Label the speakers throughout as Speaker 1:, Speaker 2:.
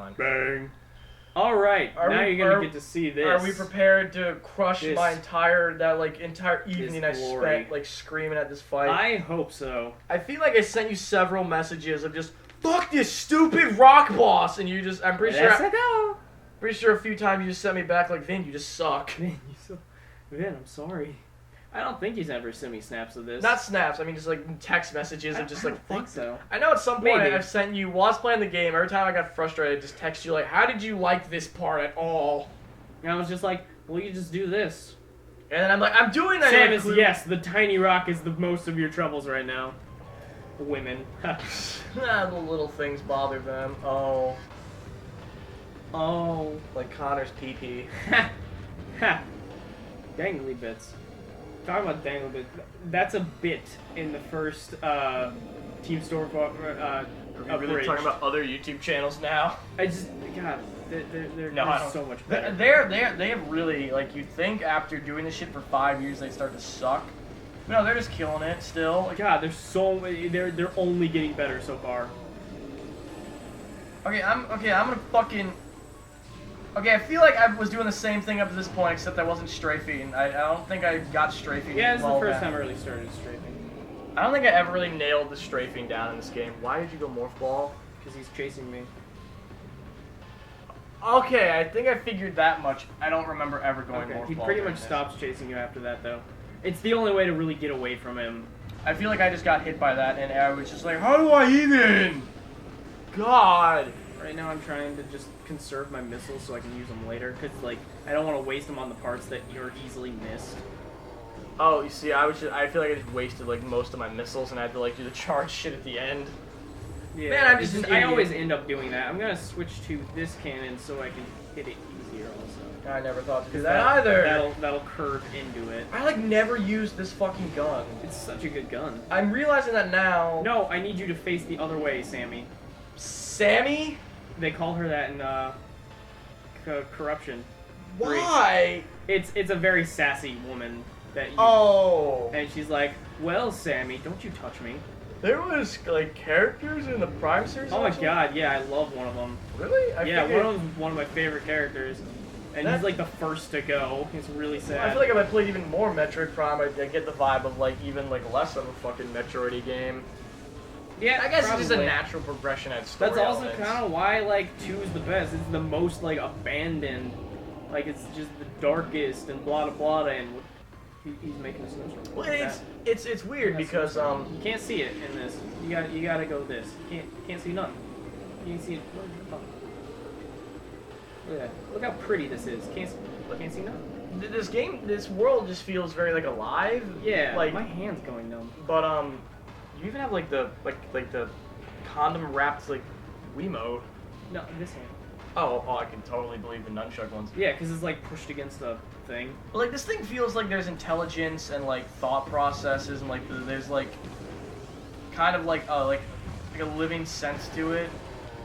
Speaker 1: fine.
Speaker 2: Bang. All right, now you're gonna get to see this.
Speaker 1: Are we prepared to crush my entire evening I spent like screaming at this fight?
Speaker 2: I hope so.
Speaker 1: I feel like I sent you several messages of just fuck this stupid rock boss, and you just I'm pretty sure a few times you just sent me back like Vin, you just suck.
Speaker 2: Vin, I'm sorry. I don't think he's ever sent me snaps of this.
Speaker 1: Not snaps. I mean, just like text messages of just like.
Speaker 2: I think so.
Speaker 1: I know at some point
Speaker 2: Maybe.
Speaker 1: I've sent you while I was playing the game. Every time I got frustrated, I'd just text you like, "How did you like this part at all?"
Speaker 2: And I was just like, "Well, you just do this."
Speaker 1: And then I'm like, "I'm doing that."
Speaker 2: Sam is yes. The tiny rock is the most of your troubles right now. Women.
Speaker 1: The little things bother them. Oh. Like Connor's pee-pee.
Speaker 2: Ha. Dangly bits. Talking about dangly bits, that's a bit in the first Team Store
Speaker 1: Are we really talking about other YouTube channels now?
Speaker 2: God, they're so much better.
Speaker 1: They have really, like, you'd think after doing this shit for 5 years they'd start to suck. No, they're just killing it still. Like,
Speaker 2: God, they're only getting better so far.
Speaker 1: I'm gonna fucking... Okay, I feel like I was doing the same thing up to this point, except I wasn't strafing. I don't think I got strafing.
Speaker 2: Yeah, this is the first time I really started strafing.
Speaker 1: I don't think I ever really nailed the strafing down in this game. Why did you go Morph Ball?
Speaker 2: Because he's chasing me.
Speaker 1: Okay, I think I figured that much. I don't remember ever going Morph Ball.
Speaker 2: He pretty much stops chasing you after that, though. It's the only way to really get away from him.
Speaker 1: I feel like I just got hit by that, and I was just like, how do I even? God.
Speaker 2: Right now I'm trying to just conserve my missiles so I can use them later, because, like, I don't want to waste them on the parts that you're easily missed.
Speaker 1: Oh, you see, I feel like I just wasted, like, most of my missiles, and I had to, like, do the charge shit at the end.
Speaker 2: Yeah, man, I'm just I always end up doing that. I'm going to switch to this cannon so I can hit it easier also.
Speaker 1: I never thought to do that either.
Speaker 2: That'll curve into it.
Speaker 1: I, like, never used this fucking gun.
Speaker 2: It's such a good gun.
Speaker 1: I'm realizing that now.
Speaker 2: No, I need you to face the other way, Sammy.
Speaker 1: Sammy?
Speaker 2: They call her that in Corruption.
Speaker 1: Why?
Speaker 2: It's a very sassy woman that you...
Speaker 1: Oh.
Speaker 2: And she's like, well, Sammy, don't you touch me.
Speaker 1: There was, like, characters in the Prime series?
Speaker 2: Oh my god, yeah, I love one of them.
Speaker 1: Really?
Speaker 2: Yeah, one of them's one of my favorite characters. And he's, like, the first to go. It's really sad.
Speaker 1: I feel like if I played even more Metroid Prime, I'd get the vibe of, like, even, like, less of a fucking Metroid-y game.
Speaker 2: Yeah,
Speaker 1: I guess
Speaker 2: probably.
Speaker 1: it's just a natural progression at story
Speaker 2: That's also
Speaker 1: elements.
Speaker 2: kind of why, like, 2 is the best. It's the most, like, abandoned. Like, it's just the darkest and blah, blah, blah, and he's making a snowstorm.
Speaker 1: Well, it's weird because,
Speaker 2: you can't see it in this. You gotta go this. You can't see nothing. You can see it. Look at that. Look how pretty this is. Can't see nothing.
Speaker 1: This world just feels very, like, alive.
Speaker 2: Yeah,
Speaker 1: like,
Speaker 2: my hand's going numb.
Speaker 1: But, you even have, like, the condom wrapped, like, Wiimote.
Speaker 2: No, this hand.
Speaker 1: Oh, I can totally believe the nunchuck ones.
Speaker 2: Yeah, because it's, like, pushed against a thing.
Speaker 1: But, like, this thing feels like there's intelligence and, like, thought processes and, like, there's, like, kind of, like a living sense to it.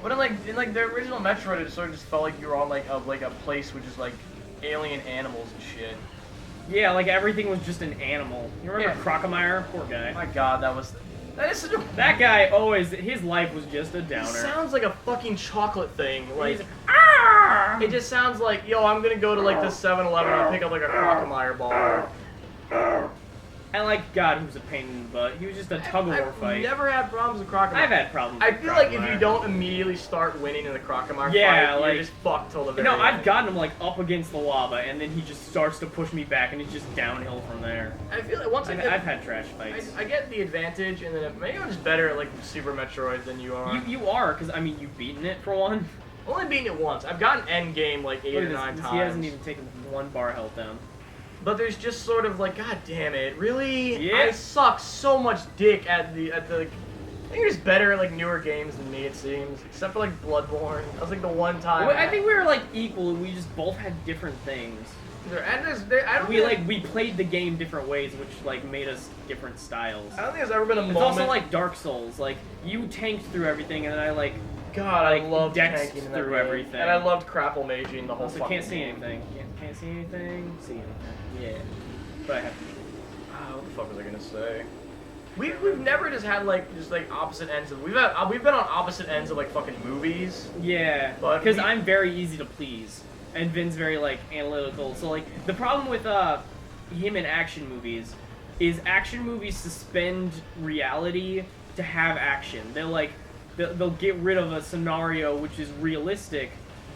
Speaker 1: But in the original Metroid, it sort of just felt like you were on, like, a place with just, like, alien animals and shit.
Speaker 2: Yeah, like, everything was just an animal. You remember Crocomire? Poor guy.
Speaker 1: My god, that is such a...
Speaker 2: That guy always, his life was just a downer.
Speaker 1: It sounds like a fucking chocolate thing. Like,
Speaker 2: It
Speaker 1: just sounds like, yo, I'm gonna go to, like, the 7-Eleven and pick up, like, a Crocomire bar.
Speaker 2: And, like, God, he was a pain in the butt. He was just a tug-of-war fight.
Speaker 1: I've never had problems with Crocomire.
Speaker 2: I've had problems
Speaker 1: I
Speaker 2: with
Speaker 1: feel
Speaker 2: Crocomire.
Speaker 1: like if you don't immediately start winning in the Crocomire fight, you're just fucked till the very end.
Speaker 2: I've gotten him, like, up against the lava, and then he just starts to push me back, and it's just downhill from there.
Speaker 1: I feel like once
Speaker 2: I've had trash fights.
Speaker 1: I get the advantage, and then maybe I'm just better at, like, Super Metroid than you are.
Speaker 2: You are, because, I mean, you've beaten it, for one.
Speaker 1: Only beaten it once. I've gotten endgame, like, 8 or 9 times.
Speaker 2: He hasn't even taken 1 bar health down.
Speaker 1: But there's just sort of like, god damn it, really?
Speaker 2: Yeah.
Speaker 1: I suck so much dick at the. I think you're just better at, like, newer games than me, it seems. Except for, like, Bloodborne. That was, like, the one time.
Speaker 2: Well, I think we were, like, equal. We just both had different things. We played the game different ways, which, like, made us different styles.
Speaker 1: I don't think there's ever been a moment.
Speaker 2: It's also like Dark Souls. Like, you tanked through everything, and then I, like,
Speaker 1: God, I loved tanking
Speaker 2: through everything.
Speaker 1: And I loved Crapple Maging the whole
Speaker 2: also,
Speaker 1: fucking
Speaker 2: can't see anything. Can't see anything. See anything. Yeah. But I have to.
Speaker 1: What the fuck was I gonna say? We've never just had like opposite ends of we've been on opposite ends of like fucking movies.
Speaker 2: Yeah,
Speaker 1: But
Speaker 2: because
Speaker 1: we-
Speaker 2: I'm very easy to please, and Vin's very like analytical. So like the problem with him in action movies is action movies suspend reality to have action. They'll get rid of a scenario which is realistic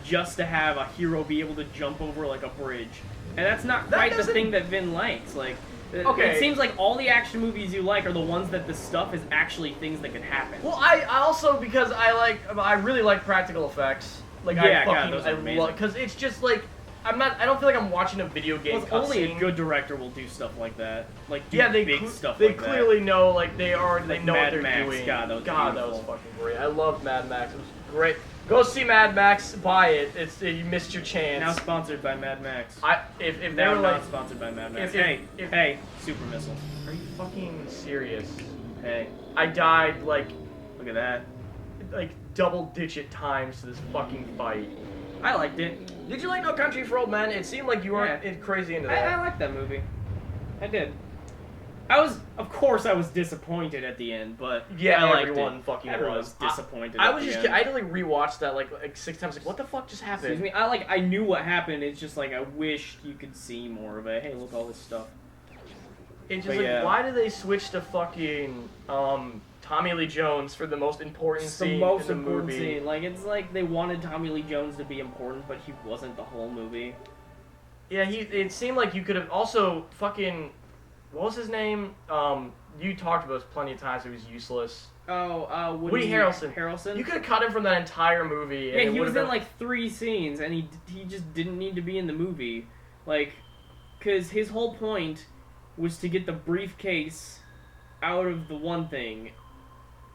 Speaker 2: just to have a hero be able to jump over like a bridge, and that's not
Speaker 1: That
Speaker 2: quite the
Speaker 1: doesn't-
Speaker 2: thing that Vin likes. Like.
Speaker 1: Okay.
Speaker 2: It seems like all the action movies you like are the ones that the stuff is actually things that can happen.
Speaker 1: Well, I also because I really like practical effects. Like
Speaker 2: Yeah,
Speaker 1: I
Speaker 2: God,
Speaker 1: fucking
Speaker 2: those are amazing.
Speaker 1: because it's just like I don't feel like I'm watching a video game.
Speaker 2: Well, only a
Speaker 1: cutscene.
Speaker 2: good director will do stuff like that. Like do
Speaker 1: Yeah, they
Speaker 2: big stuff
Speaker 1: they
Speaker 2: like
Speaker 1: clearly know like they know
Speaker 2: Like
Speaker 1: what
Speaker 2: Mad
Speaker 1: they're
Speaker 2: Max.
Speaker 1: doing.
Speaker 2: God, that was
Speaker 1: that was
Speaker 2: beautiful.
Speaker 1: fucking great. I love Mad Max. It was great. Go see Mad Max. Buy it. You missed your
Speaker 2: that.
Speaker 1: chance.
Speaker 2: Now sponsored by Mad Max.
Speaker 1: If they
Speaker 2: Now
Speaker 1: were
Speaker 2: not
Speaker 1: like,
Speaker 2: sponsored by Mad Max.
Speaker 1: if-
Speaker 2: Hey, Super Missile.
Speaker 1: are you fucking serious?
Speaker 2: Hey,
Speaker 1: I died like
Speaker 2: look at that.
Speaker 1: double-digit times to this fucking fight.
Speaker 2: I liked it.
Speaker 1: Did you like No Country for Old Men? It seemed like you weren't crazy into
Speaker 2: I
Speaker 1: that.
Speaker 2: liked that movie. I did. Of course, I was disappointed at the end, but
Speaker 1: Yeah,
Speaker 2: I liked
Speaker 1: everyone
Speaker 2: it.
Speaker 1: fucking
Speaker 2: Everyone
Speaker 1: was.
Speaker 2: was disappointed.
Speaker 1: I
Speaker 2: at
Speaker 1: was
Speaker 2: the
Speaker 1: just
Speaker 2: end.
Speaker 1: I had to like rewatch that like 6 times. Like, what the fuck just happened?
Speaker 2: Excuse me. I knew what happened. It's just like I wished you could see more of it. Hey, look all this stuff.
Speaker 1: It's just
Speaker 2: But
Speaker 1: like,
Speaker 2: yeah.
Speaker 1: why did they switch to fucking Tommy Lee Jones for the most important
Speaker 2: It's the
Speaker 1: scene
Speaker 2: most
Speaker 1: in the
Speaker 2: important
Speaker 1: movie?
Speaker 2: scene. Like it's like they wanted Tommy Lee Jones to be important, but he wasn't the whole movie.
Speaker 1: Yeah, it seemed like you could have also fucking what was his name? You talked about this plenty of times. He was useless.
Speaker 2: Oh,
Speaker 1: Woody Harrelson.
Speaker 2: Harrelson.
Speaker 1: You could have cut him from that entire movie. And
Speaker 2: Yeah,
Speaker 1: it
Speaker 2: he
Speaker 1: would
Speaker 2: was
Speaker 1: have
Speaker 2: in
Speaker 1: been,
Speaker 2: like 3 scenes, and he just didn't need to be in the movie, like, cause his whole point was to get the briefcase out of the one thing,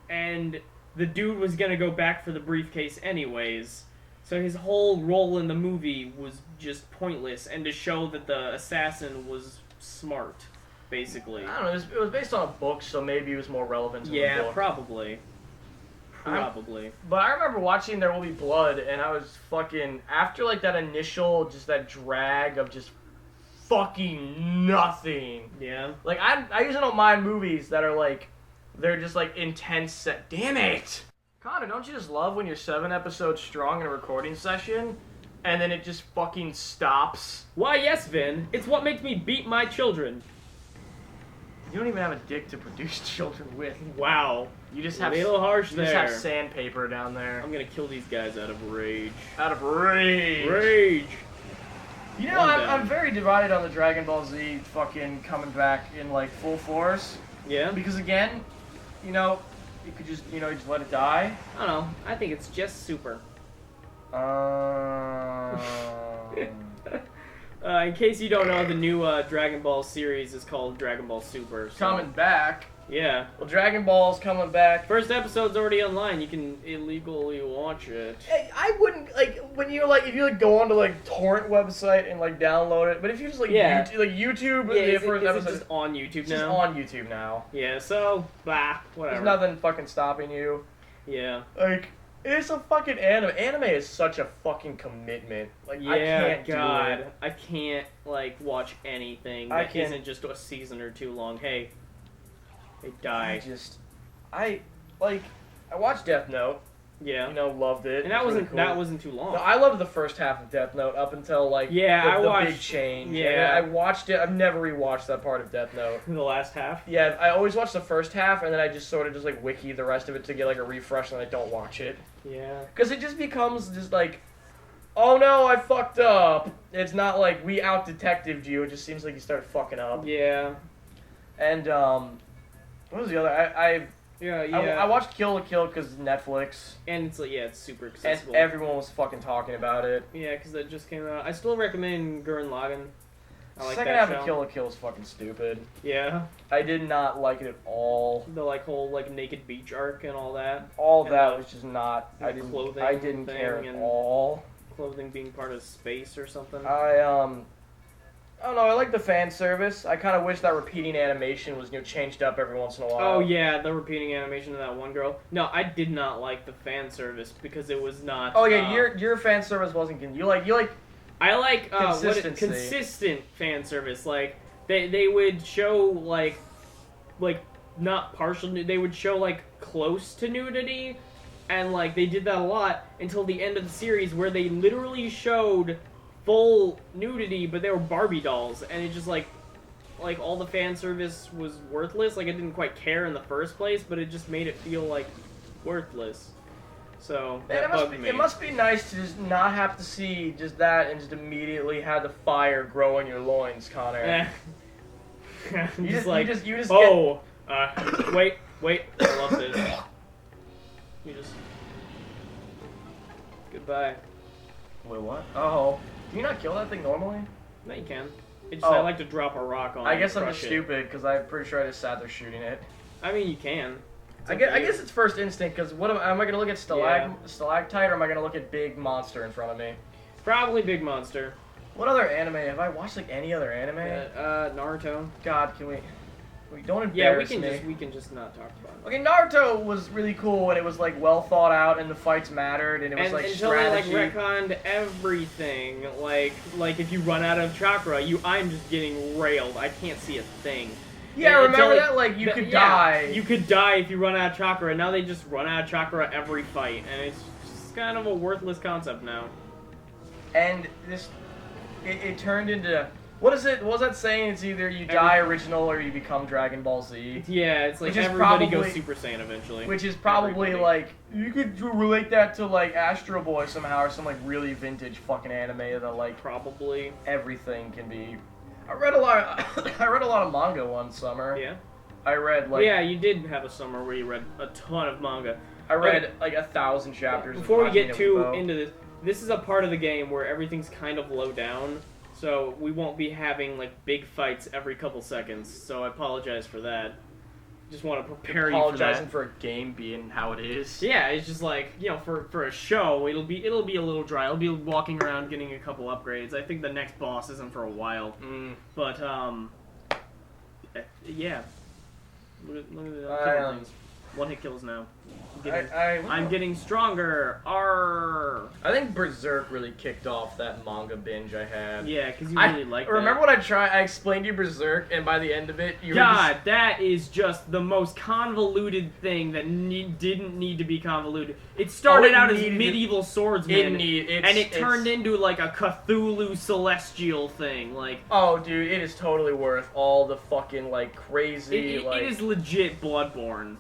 Speaker 2: and the dude was gonna go back for the briefcase anyways. So his whole role in the movie was just pointless, and to show that the assassin was smart, basically.
Speaker 1: I don't know. It was based on a book, so maybe it was more relevant to the
Speaker 2: Yeah,
Speaker 1: book.
Speaker 2: probably.
Speaker 1: But I remember watching There Will Be Blood, and I was fucking after like that initial just that drag of just fucking nothing.
Speaker 2: Yeah.
Speaker 1: Like I usually don't mind movies that are like they're just like intense. Damn it, Connor! Don't you just love when you're 7 episodes strong in a recording session, and then it just fucking stops?
Speaker 2: Why, yes, Vin. It's what makes me beat my children.
Speaker 1: You don't even have a dick to produce children with.
Speaker 2: Wow.
Speaker 1: You just
Speaker 2: A
Speaker 1: have
Speaker 2: little harsh
Speaker 1: you
Speaker 2: there.
Speaker 1: just have sandpaper down there.
Speaker 2: I'm gonna kill these guys out of rage.
Speaker 1: Out of rage.
Speaker 2: Rage!
Speaker 1: You know,
Speaker 2: One
Speaker 1: I'm
Speaker 2: down.
Speaker 1: very divided on the Dragon Ball Z fucking coming back in like full force.
Speaker 2: Yeah?
Speaker 1: Because again, you know, you could just you just let it die.
Speaker 2: I don't know. I think it's just super. In case you don't know, the new Dragon Ball series is called Dragon Ball Super. So.
Speaker 1: coming back.
Speaker 2: Yeah.
Speaker 1: Well, Dragon Ball's coming back.
Speaker 2: First episode's already online. You can illegally watch it.
Speaker 1: Hey, I wouldn't like when you're like if you like go onto like torrent website and like download it, but if you just like
Speaker 2: Yeah.
Speaker 1: YouTube,
Speaker 2: Yeah,
Speaker 1: the
Speaker 2: is
Speaker 1: first
Speaker 2: it
Speaker 1: episode
Speaker 2: just on YouTube
Speaker 1: it's
Speaker 2: now?
Speaker 1: just on YouTube now.
Speaker 2: Yeah, so, blah, whatever.
Speaker 1: There's nothing fucking stopping you.
Speaker 2: Yeah.
Speaker 1: Like, it's a fucking anime. Anime is such a fucking commitment. Like,
Speaker 2: Yeah,
Speaker 1: I can't
Speaker 2: God.
Speaker 1: do it.
Speaker 2: I can't, like, watch anything
Speaker 1: I
Speaker 2: that
Speaker 1: can't-
Speaker 2: isn't just a season or two long. Hey, die.
Speaker 1: I watched Death Note.
Speaker 2: Yeah.
Speaker 1: You know, loved it.
Speaker 2: And that
Speaker 1: It was
Speaker 2: wasn't
Speaker 1: really cool.
Speaker 2: that wasn't too long.
Speaker 1: No, I loved the first half of Death Note up until like
Speaker 2: Yeah,
Speaker 1: the
Speaker 2: I
Speaker 1: big
Speaker 2: watched-
Speaker 1: change.
Speaker 2: yeah.
Speaker 1: And I watched it. I've never rewatched that part of Death Note.
Speaker 2: The last half.
Speaker 1: Yeah, I always watch the first half and then I just sort of just like wiki the rest of it to get like a refresh and I don't watch it.
Speaker 2: Yeah.
Speaker 1: Because it just becomes just like, oh no, I fucked up. It's not like we out detectived you. It just seems like you started fucking up.
Speaker 2: Yeah.
Speaker 1: And what was the other? I watched Kill la Kill because Netflix
Speaker 2: And it's like, yeah, it's super
Speaker 1: and
Speaker 2: accessible.
Speaker 1: everyone was fucking talking about it.
Speaker 2: Yeah, because that just came out. I still recommend Gurren Lagann. I like
Speaker 1: Second
Speaker 2: that
Speaker 1: half
Speaker 2: show.
Speaker 1: of Kill la Kill is fucking stupid.
Speaker 2: Yeah.
Speaker 1: I did not like it at all.
Speaker 2: The like whole like naked beach arc and all that.
Speaker 1: All
Speaker 2: And
Speaker 1: that
Speaker 2: the-
Speaker 1: was just not.
Speaker 2: the
Speaker 1: I didn't.
Speaker 2: clothing
Speaker 1: I didn't
Speaker 2: thing
Speaker 1: care at
Speaker 2: and-
Speaker 1: all.
Speaker 2: Clothing being part of space or something.
Speaker 1: I don't know. I like the fan service. I kind of wish that repeating animation was changed up every once in a while.
Speaker 2: Oh yeah, the repeating animation of that one girl. No, I did not like the fan service because it was not.
Speaker 1: Oh yeah, your fan service wasn't. You like.
Speaker 2: I like
Speaker 1: Consistency.
Speaker 2: consistent fan service. Like they would show like not partial they would show like close to nudity, and like they did that a lot until the end of the series where they literally showed full nudity, but they were Barbie dolls, and it just like all the fan service was worthless. Like I didn't quite care in the first place, but it just made it feel like worthless. So that bugged me.
Speaker 1: It must be nice to just not have to see just that and just immediately have the fire grow in your loins, Connor.
Speaker 2: You just
Speaker 1: oh,
Speaker 2: wait, I love this. You just goodbye.
Speaker 1: Wait, what? Oh, can you not kill that thing normally?
Speaker 2: No, you can. It's just I like to drop a rock on.
Speaker 1: I guess I'm just stupid because I'm pretty sure I just sat there shooting it.
Speaker 2: I mean, you can.
Speaker 1: I guess it's first instinct, because what am I going to look at stalactite, or am I going to look at big monster in front of me?
Speaker 2: Probably big monster.
Speaker 1: What other anime? Have I watched like any other anime?
Speaker 2: Naruto.
Speaker 1: God, can we don't embarrass me.
Speaker 2: Yeah, we can just not talk about it.
Speaker 1: Okay, Naruto was really cool, and it was like well thought out, and the fights mattered, and it was like strategy.
Speaker 2: Until they like retconned everything. Like if you run out of chakra, I'm just getting railed. I can't see a thing.
Speaker 1: Yeah, remember that? Like, you could die.
Speaker 2: You could die if you run out of chakra, and now they just run out of chakra every fight, and it's just kind of a worthless concept now.
Speaker 1: And it turned into... What is it? What was that saying? It's either you die original or you become Dragon Ball Z.
Speaker 2: Yeah, it's like everybody goes Super Saiyan eventually.
Speaker 1: Which is probably like... You could relate that to like Astro Boy somehow, or some like really vintage fucking anime that like...
Speaker 2: Probably.
Speaker 1: Everything can be... I read a lot of manga one summer.
Speaker 2: Yeah.
Speaker 1: I read like...
Speaker 2: Yeah, you did have a summer where you read a ton of manga.
Speaker 1: I read like 1,000 chapters.
Speaker 2: Before we get too into this is a part of the game where everything's kind of low down, so we won't be having like big fights every couple seconds. So I apologize for that. Just want to prepare you for that.
Speaker 1: Apologizing for a game being how it is.
Speaker 2: Yeah, it's just like, you know, for a show, it'll be a little dry. I'll be walking around getting a couple upgrades. I think the next boss isn't for a while. But yeah. Look at the things. One hit kills now. I'm getting stronger. Arrgh.
Speaker 1: I think Berserk really kicked off that manga binge I had.
Speaker 2: Yeah, because you really like that.
Speaker 1: Remember when I explained to you Berserk, and by the end of it, you
Speaker 2: God, that is just the most convoluted thing that didn't need to be convoluted. It started out as medieval swordsman, and it turned into like a Cthulhu celestial thing. Like,
Speaker 1: oh, dude, it is totally worth all the fucking like crazy.
Speaker 2: It is legit Bloodborne.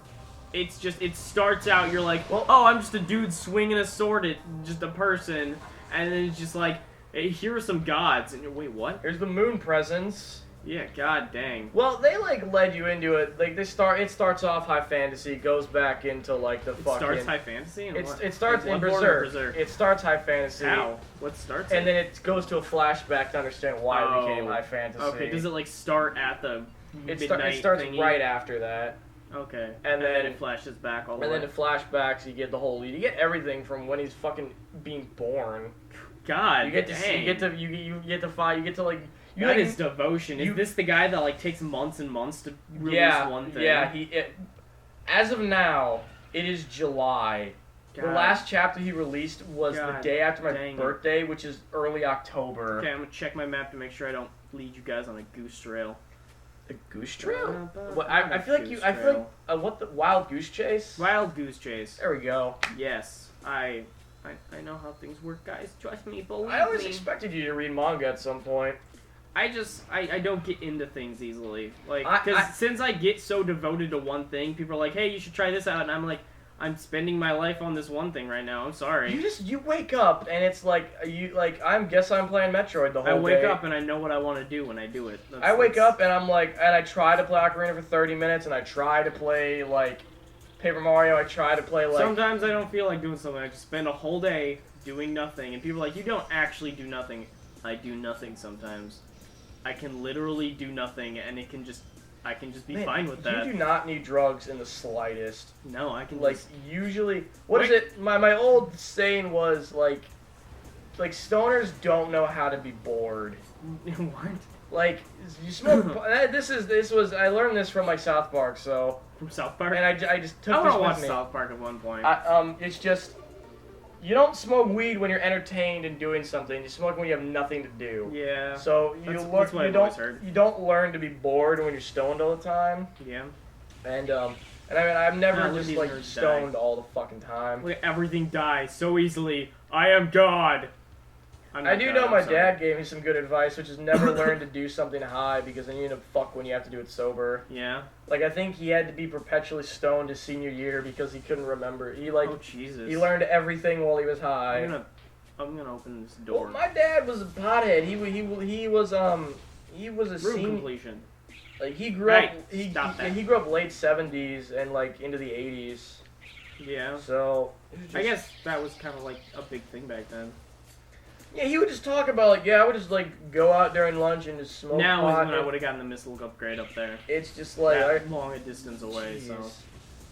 Speaker 2: It's just, it starts out, you're like, well, oh, I'm just a dude swinging a sword at just a person, and then it's just like, hey, here are some gods, and you're, wait, what?
Speaker 1: Here's the moon presence.
Speaker 2: Yeah, god dang.
Speaker 1: Well, they, like, led you into it, like, it starts off high fantasy, goes back into, like, the fucking...
Speaker 2: It starts high fantasy?
Speaker 1: It starts in Berserk. It starts high fantasy.
Speaker 2: How? What starts
Speaker 1: and then it goes to a flashback to understand why it became high fantasy.
Speaker 2: Okay, does it, like, start at the midnight
Speaker 1: It starts
Speaker 2: thingy?
Speaker 1: right after that.
Speaker 2: Okay.
Speaker 1: And then
Speaker 2: it flashes back all the way.
Speaker 1: And then the flashbacks, you get the whole... You get everything from when he's fucking being born.
Speaker 2: God,
Speaker 1: you get to see, you get to fight, you get to, like...
Speaker 2: What is devotion? Is this the guy that, like, takes months and months to release one thing?
Speaker 1: Yeah, as of now, it is July. God. The last chapter he released was the day after my birthday, which is early October.
Speaker 2: Okay, I'm gonna check my map to make sure I don't lead you guys on a goose trail.
Speaker 1: A goose trail? What, I feel like what the Wild Goose Chase?
Speaker 2: Wild Goose Chase.
Speaker 1: There we go.
Speaker 2: Yes, I know how things work, guys. Trust me, believe me.
Speaker 1: I always expected you to read manga at some point.
Speaker 2: I don't get into things easily. Like, because since I get so devoted to one thing, people are like, hey, you should try this out, and I'm like, I'm spending my life on this one thing right now. I'm sorry.
Speaker 1: You wake up and it's like I'm playing Metroid the whole day.
Speaker 2: I wake up and I know what I want to do when I do it.
Speaker 1: I wake up and I'm like, and I try to play Ocarina for 30 minutes, and I try to play like Paper Mario. I try to play like.
Speaker 2: Sometimes I don't feel like doing something. I just spend a whole day doing nothing, and people are like, you don't actually do nothing. I do nothing sometimes. I can literally do nothing, and I can just be fine with that.
Speaker 1: You do not need drugs in the slightest.
Speaker 2: No, I can
Speaker 1: like usually. What is it? My old saying was like stoners don't know how to be bored.
Speaker 2: What?
Speaker 1: Like you smoke. I learned this from like South Park. So
Speaker 2: from South Park,
Speaker 1: and I just took
Speaker 2: this with me. I want to watch South Park at one point.
Speaker 1: It's just. You don't smoke weed when you're entertained and doing something. You smoke when you have nothing to do.
Speaker 2: Yeah.
Speaker 1: So you don't learn to be bored when you're stoned all the time.
Speaker 2: Yeah.
Speaker 1: And I mean, I'm never
Speaker 2: Look at
Speaker 1: just
Speaker 2: these
Speaker 1: like
Speaker 2: nerds
Speaker 1: stoned
Speaker 2: die.
Speaker 1: all the fucking time.
Speaker 2: Look at everything die so easily. I am God.
Speaker 1: I do know my dad gave me some good advice, which is never learn to do something high because then you end up fuck when you have to do it sober.
Speaker 2: Yeah.
Speaker 1: Like I think he had to be perpetually stoned his senior year because he couldn't remember. He like
Speaker 2: Oh Jesus.
Speaker 1: he learned everything while he was high.
Speaker 2: I'm gonna open this door.
Speaker 1: Well, my dad was a pothead. He was a
Speaker 2: Room
Speaker 1: senior.
Speaker 2: completion.
Speaker 1: Like he grew up.
Speaker 2: Stop that.
Speaker 1: He grew up late 70s and like into the 80s.
Speaker 2: Yeah.
Speaker 1: So
Speaker 2: I guess that was kind of like a big thing back then.
Speaker 1: yeah, he would just talk about like I would just like go out during lunch and just smoke
Speaker 2: Now
Speaker 1: pot.
Speaker 2: is when I would have gotten the missile upgrade up there.
Speaker 1: It's just like
Speaker 2: That long a distance away,
Speaker 1: Jeez.
Speaker 2: so.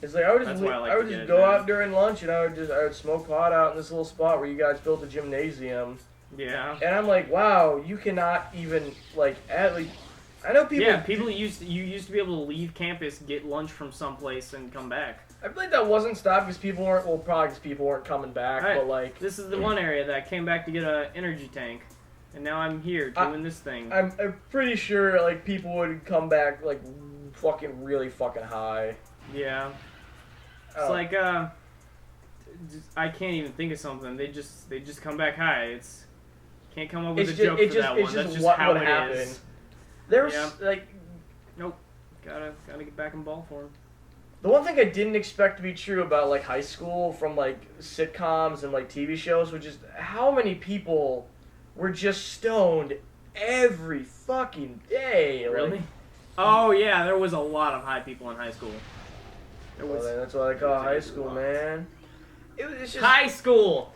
Speaker 1: It's like I would
Speaker 2: That's
Speaker 1: just
Speaker 2: why I like
Speaker 1: I
Speaker 2: to
Speaker 1: would
Speaker 2: get
Speaker 1: just
Speaker 2: it
Speaker 1: go
Speaker 2: now.
Speaker 1: out during lunch and I would smoke pot out in this little spot where you guys built a gymnasium.
Speaker 2: Yeah.
Speaker 1: And I'm like, wow, you cannot even like at least. I know people.
Speaker 2: Yeah, you used to be able to leave campus, get lunch from someplace, and come back.
Speaker 1: I feel like that wasn't stopped because people weren't. Well, probably because people weren't coming back.
Speaker 2: Right.
Speaker 1: But like,
Speaker 2: This is the one area that I came back to get an energy tank, and now I'm here doing this thing.
Speaker 1: I'm pretty sure like people would come back like fucking really fucking high.
Speaker 2: Yeah. It's
Speaker 1: Oh.
Speaker 2: like I can't even think of something. They just come back high. It's can't come up with a joke for that one. That's just
Speaker 1: what
Speaker 2: how
Speaker 1: would
Speaker 2: it
Speaker 1: happen.
Speaker 2: is.
Speaker 1: There's
Speaker 2: Yeah.
Speaker 1: like
Speaker 2: Nope. Gotta get back in ball form.
Speaker 1: the one thing I didn't expect to be true about like high school from like sitcoms and like TV shows, which is how many people were just stoned every fucking day.
Speaker 2: Really?
Speaker 1: Like,
Speaker 2: Oh yeah, there was a lot of high people in high school. There
Speaker 1: well,
Speaker 2: was
Speaker 1: then that's what I call
Speaker 2: was a
Speaker 1: high
Speaker 2: good
Speaker 1: school,
Speaker 2: lot.
Speaker 1: man. It's just
Speaker 2: high school.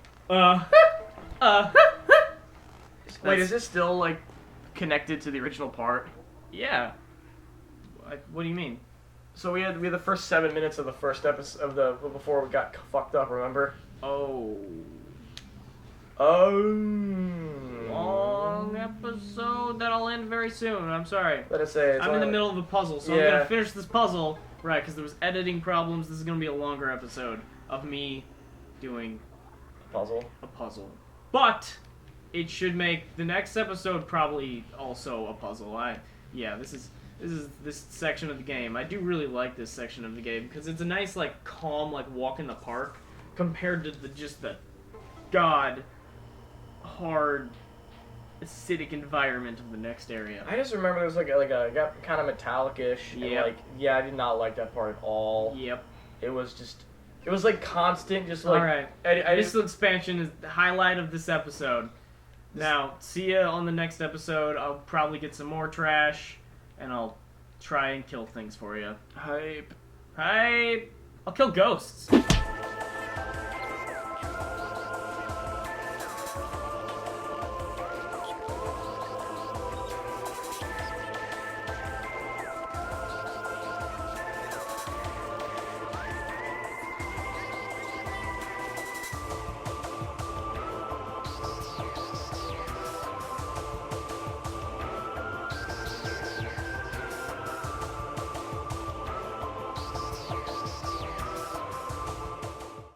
Speaker 1: Wait, is this still like connected to the original part?
Speaker 2: Yeah. What do you mean?
Speaker 1: So we had the first 7 minutes of the first episode of the before we got fucked up. Remember?
Speaker 2: Oh.
Speaker 1: Oh.
Speaker 2: Long episode that'll end very soon. I'm sorry.
Speaker 1: Let us say
Speaker 2: I'm in the middle of a puzzle, so I'm
Speaker 1: Yeah.
Speaker 2: gonna finish this puzzle. Right, because there was editing problems. This is gonna be a longer episode of me doing
Speaker 1: puzzle.
Speaker 2: a puzzle. But it should make the next episode probably also a puzzle. This section of the game. I do really like this section of the game because it's a nice, like, calm, like, walk in the park compared to the god hard acidic environment of the next area.
Speaker 1: I just remember there was like a got kind of metallic-ish. And
Speaker 2: Yep.
Speaker 1: like, yeah, I did not like that part at all.
Speaker 2: Yep.
Speaker 1: It was like constant, just like.
Speaker 2: All right. This expansion is the highlight of this episode. Now, see ya on the next episode. I'll probably get some more trash, and I'll try and kill things for you.
Speaker 1: Hype.
Speaker 2: Hype! I'll kill ghosts.